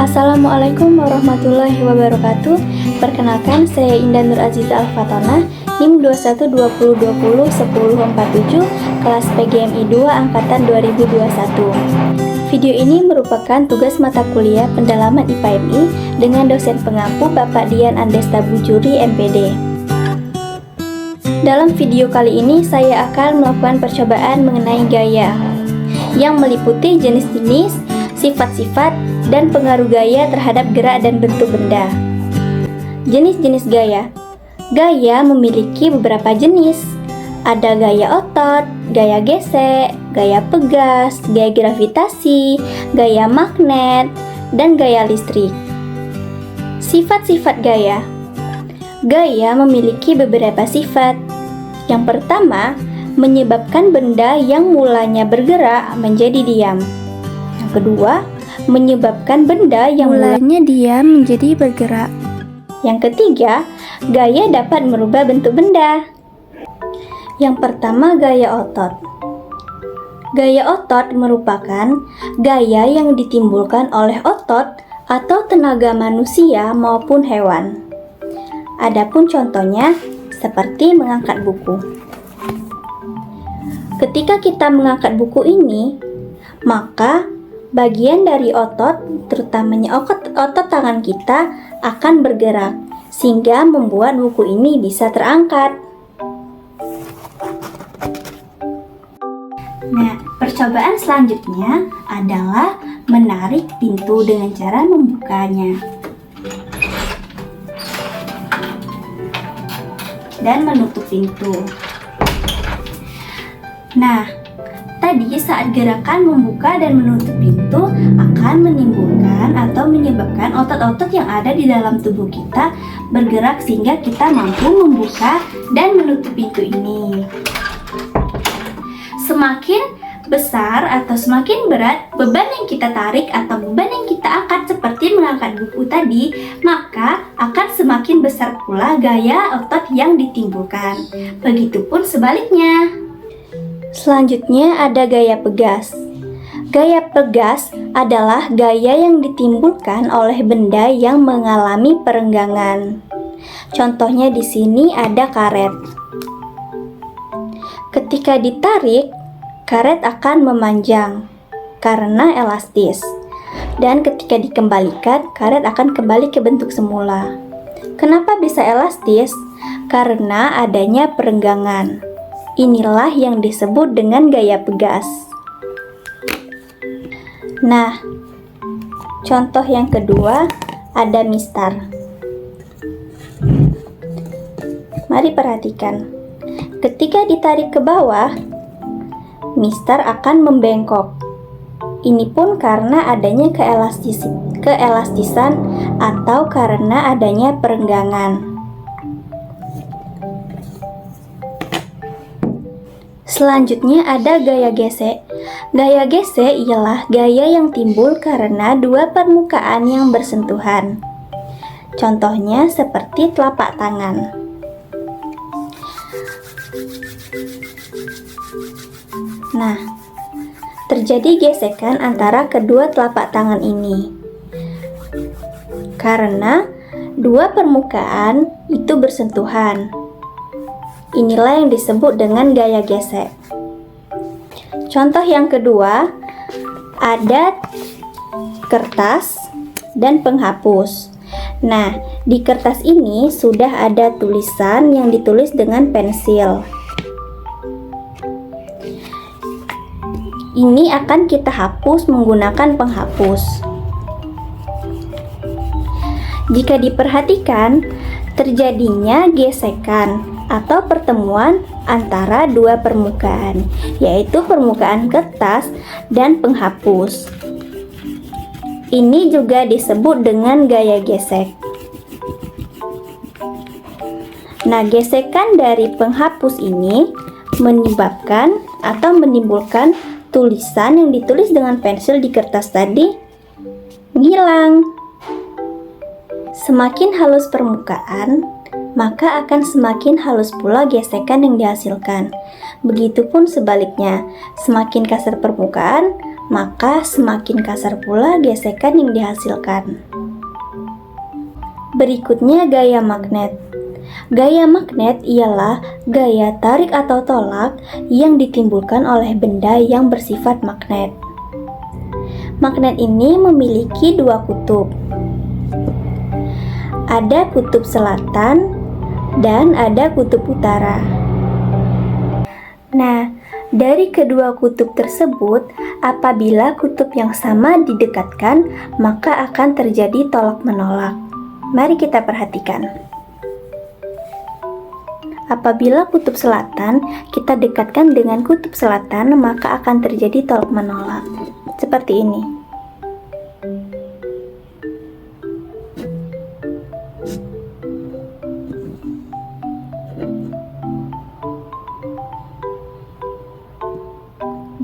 Assalamualaikum warahmatullahi wabarakatuh. Perkenalkan, saya Indah Nur Aziza Al-Fatona, NIM 2120201047, kelas PGMI 2 angkatan 2021. Video ini merupakan tugas mata kuliah pendalaman IPA MI dengan dosen pengampu Bapak Dian Andesta Bujuri, MPD. Dalam video kali ini saya akan melakukan percobaan mengenai gaya yang meliputi jenis-jenis, sifat-sifat, dan pengaruh gaya terhadap gerak dan bentuk benda. Jenis-jenis gaya. Gaya memiliki beberapa jenis. Ada gaya otot, gaya gesek, gaya pegas, gaya gravitasi, gaya magnet, dan gaya listrik. Sifat-sifat gaya. Gaya memiliki beberapa sifat. Yang pertama, menyebabkan benda yang mulanya bergerak menjadi diam. Yang kedua, menyebabkan benda yang mulanya diam menjadi bergerak. Yang ketiga, gaya dapat merubah bentuk benda. Yang pertama, gaya otot. Gaya otot merupakan gaya yang ditimbulkan oleh otot atau tenaga manusia maupun hewan. Adapun contohnya seperti mengangkat buku. Ketika kita mengangkat buku ini, maka bagian dari otot, terutamanya otot tangan kita, akan bergerak sehingga membuat buku ini bisa terangkat. Nah, percobaan selanjutnya adalah menarik pintu dengan cara membukanya dan menutup pintu. Nah, tadi saat gerakan membuka dan menutup pintu akan menimbulkan atau menyebabkan otot-otot yang ada di dalam tubuh kita bergerak sehingga kita mampu membuka dan menutup pintu ini. Semakin besar atau semakin berat beban yang kita tarik atau beban yang kita angkat seperti mengangkat buku tadi, maka akan semakin besar pula gaya otot yang ditimbulkan. Begitupun sebaliknya. Selanjutnya ada gaya pegas. Gaya pegas adalah gaya yang ditimbulkan oleh benda yang mengalami perenggangan. Contohnya di sini ada karet. Ketika ditarik, karet akan memanjang karena elastis. Dan ketika dikembalikan, karet akan kembali ke bentuk semula. Kenapa bisa elastis? Karena adanya perenggangan. Inilah yang disebut dengan gaya pegas. Nah, contoh yang kedua ada mistar. Mari perhatikan. Ketika ditarik ke bawah, mistar akan membengkok. Ini pun karena adanya keelastisan atau karena adanya perenggangan. Selanjutnya ada gaya gesek. Gaya gesek ialah gaya yang timbul karena dua permukaan yang bersentuhan. Contohnya seperti telapak tangan. Nah, terjadi gesekan antara kedua telapak tangan ini karena dua permukaan itu bersentuhan. Inilah yang disebut dengan gaya gesek. Contoh yang kedua, ada kertas dan penghapus. Nah, di kertas ini sudah ada tulisan yang ditulis dengan pensil. Ini akan kita hapus menggunakan penghapus. Jika diperhatikan, terjadinya gesekan atau pertemuan antara dua permukaan, yaitu permukaan kertas dan penghapus. Ini juga disebut dengan gaya gesek. Nah, gesekan dari penghapus ini menyebabkan atau menimbulkan tulisan yang ditulis dengan pensil di kertas tadi hilang. Semakin halus permukaan, maka akan semakin halus pula gesekan yang dihasilkan. Begitupun sebaliknya, semakin kasar permukaan, maka semakin kasar pula gesekan yang dihasilkan. Berikutnya gaya magnet. Gaya magnet ialah gaya tarik atau tolak yang ditimbulkan oleh benda yang bersifat magnet. Magnet ini memiliki dua kutub. Ada kutub selatan dan ada kutub utara. Nah, dari kedua kutub tersebut, apabila kutub yang sama didekatkan, maka akan terjadi tolak-menolak. Mari kita perhatikan. Apabila kutub selatan kita dekatkan dengan kutub selatan, maka akan terjadi tolak-menolak. Seperti ini.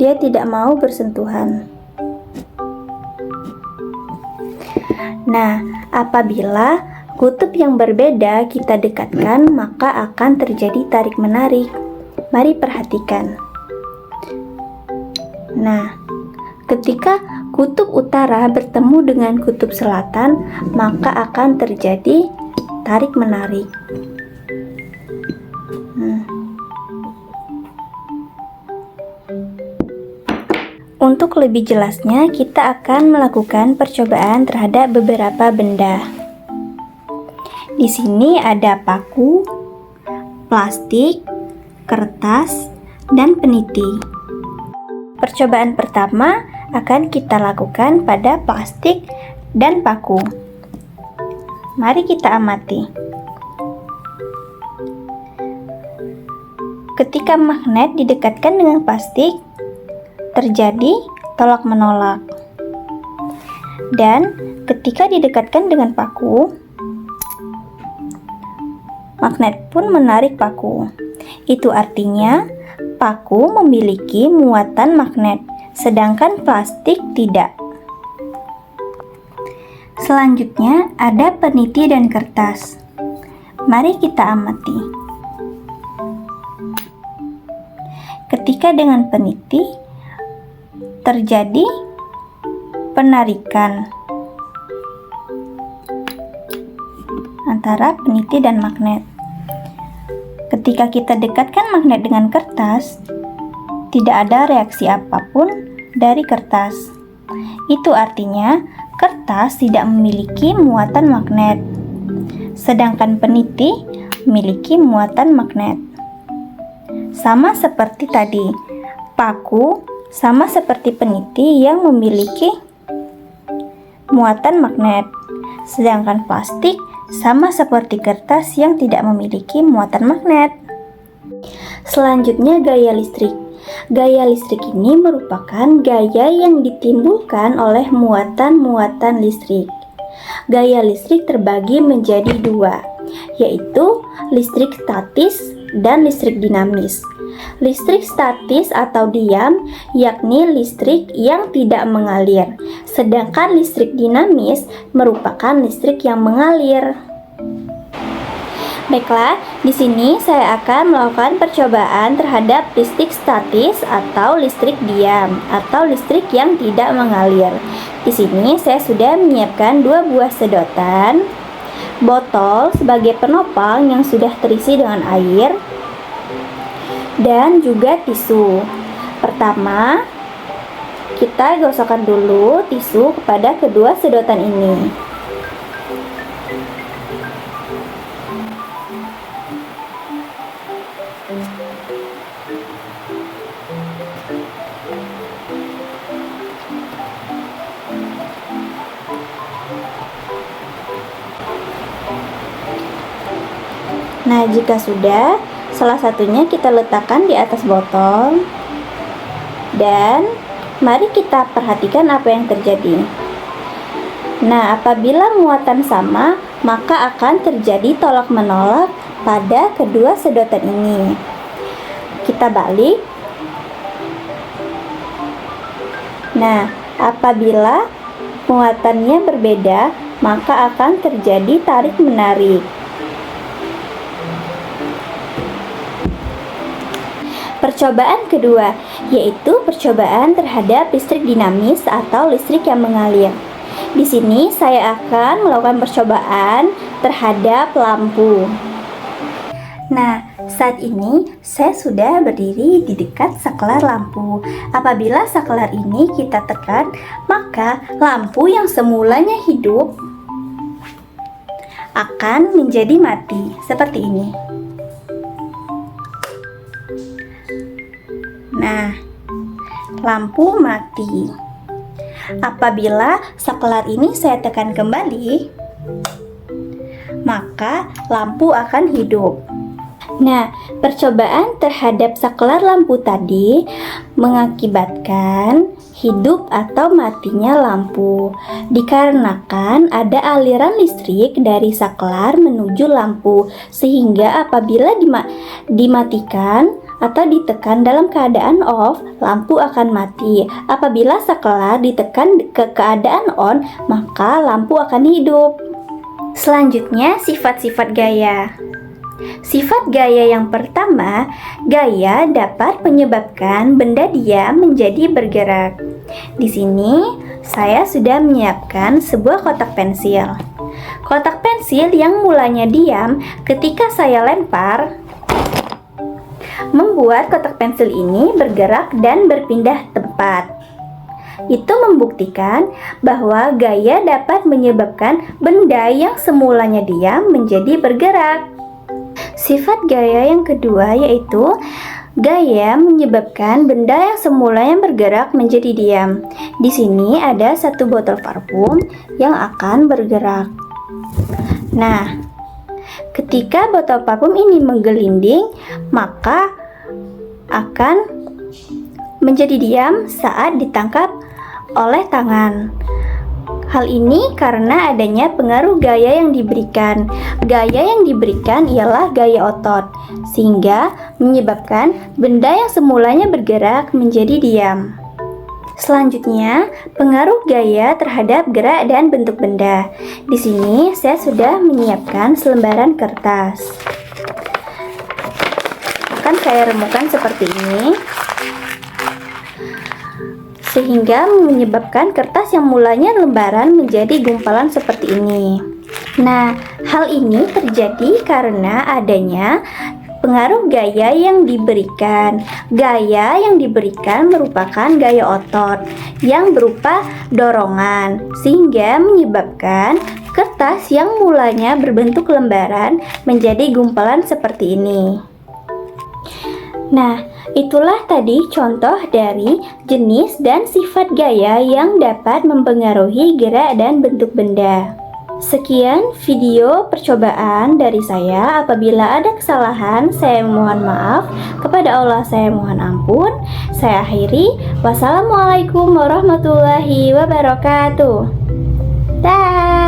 Dia tidak mau bersentuhan. Nah, apabila kutub yang berbeda kita dekatkan, maka akan terjadi tarik-menarik. Mari perhatikan. Nah, ketika kutub utara bertemu dengan kutub selatan, maka akan terjadi tarik-menarik. Untuk lebih jelasnya, kita akan melakukan percobaan terhadap beberapa benda. Di sini ada paku, plastik, kertas, dan peniti. Percobaan pertama akan kita lakukan pada plastik dan paku. Mari kita amati. Ketika magnet didekatkan dengan plastik, terjadi tolak-menolak. Dan ketika didekatkan dengan paku, magnet pun menarik paku. Itu artinya paku memiliki muatan magnet, sedangkan plastik tidak. Selanjutnya ada peniti dan kertas. Mari kita amati. Ketika dengan peniti, terjadi penarikan antara peniti dan magnet. Ketika kita dekatkan magnet dengan kertas, tidak ada reaksi apapun dari kertas. Itu artinya kertas tidak memiliki muatan magnet, sedangkan peniti memiliki muatan magnet. Sama seperti tadi, paku sama seperti peniti yang memiliki muatan magnet, sedangkan plastik sama seperti kertas yang tidak memiliki muatan magnet. Selanjutnya gaya listrik. Gaya listrik ini merupakan gaya yang ditimbulkan oleh muatan-muatan listrik. Gaya listrik terbagi menjadi dua, yaitu listrik statis dan listrik dinamis. Listrik statis atau diam yakni listrik yang tidak mengalir, sedangkan listrik dinamis merupakan listrik yang mengalir. Baiklah, di sini saya akan melakukan percobaan terhadap listrik statis atau listrik diam atau listrik yang tidak mengalir. Di sini saya sudah menyiapkan dua buah sedotan, botol sebagai penopang yang sudah terisi dengan air, dan juga tisu. Pertama, kita gosokkan dulu tisu kepada kedua sedotan ini. Nah, jika sudah, salah satunya kita letakkan di atas botol. Dan mari kita perhatikan apa yang terjadi. Nah, apabila muatan sama, maka akan terjadi tolak-menolak pada kedua sedotan ini. Kita balik. Nah, apabila muatannya berbeda, maka akan terjadi tarik-menarik. percobaan kedua, yaitu percobaan terhadap listrik dinamis atau listrik yang mengalir. Di sini saya akan melakukan percobaan terhadap lampu. Nah, saat ini saya sudah berdiri di dekat saklar lampu. Apabila saklar ini kita tekan, maka lampu yang semulanya hidup akan menjadi mati, seperti ini. Nah, lampu mati. Apabila saklar ini saya tekan kembali, maka lampu akan hidup. Nah, percobaan terhadap saklar lampu tadi mengakibatkan hidup atau matinya lampu, dikarenakan ada aliran listrik dari saklar menuju lampu, sehingga apabila dimatikan atau ditekan dalam keadaan off, lampu akan mati. Apabila saklar ditekan ke keadaan on, maka lampu akan hidup. Selanjutnya, sifat-sifat gaya. Sifat gaya yang pertama, gaya dapat menyebabkan benda diam menjadi bergerak. Di sini saya sudah menyiapkan sebuah kotak pensil. Kotak pensil yang mulanya diam ketika saya lempar membuat kotak pensil ini bergerak dan berpindah tempat. Itu membuktikan bahwa gaya dapat menyebabkan benda yang semulanya diam menjadi bergerak. Sifat gaya yang kedua yaitu gaya menyebabkan benda yang semulanya bergerak menjadi diam. Di sini ada satu botol parfum yang akan bergerak. Nah, ketika botol parfum ini menggelinding, maka akan menjadi diam saat ditangkap oleh tangan. Hal ini karena adanya pengaruh gaya yang diberikan. Gaya yang diberikan ialah gaya otot, sehingga menyebabkan benda yang semulanya bergerak menjadi diam. Selanjutnya, pengaruh gaya terhadap gerak dan bentuk benda. Di sini saya sudah menyiapkan selembaran kertas. Akan saya remukan seperti ini, sehingga menyebabkan kertas yang mulanya lembaran menjadi gumpalan seperti ini. Nah, hal ini terjadi karena adanya pengaruh gaya yang diberikan. Gaya yang diberikan merupakan gaya otot yang berupa dorongan, sehingga menyebabkan kertas yang mulanya berbentuk lembaran menjadi gumpalan seperti ini. Nah, itulah tadi contoh dari jenis dan sifat gaya yang dapat mempengaruhi gerak dan bentuk benda. Sekian video percobaan dari saya. Apabila ada kesalahan, saya mohon maaf. Kepada Allah saya mohon ampun. Saya akhiri. Wassalamualaikum warahmatullahi wabarakatuh. Dah.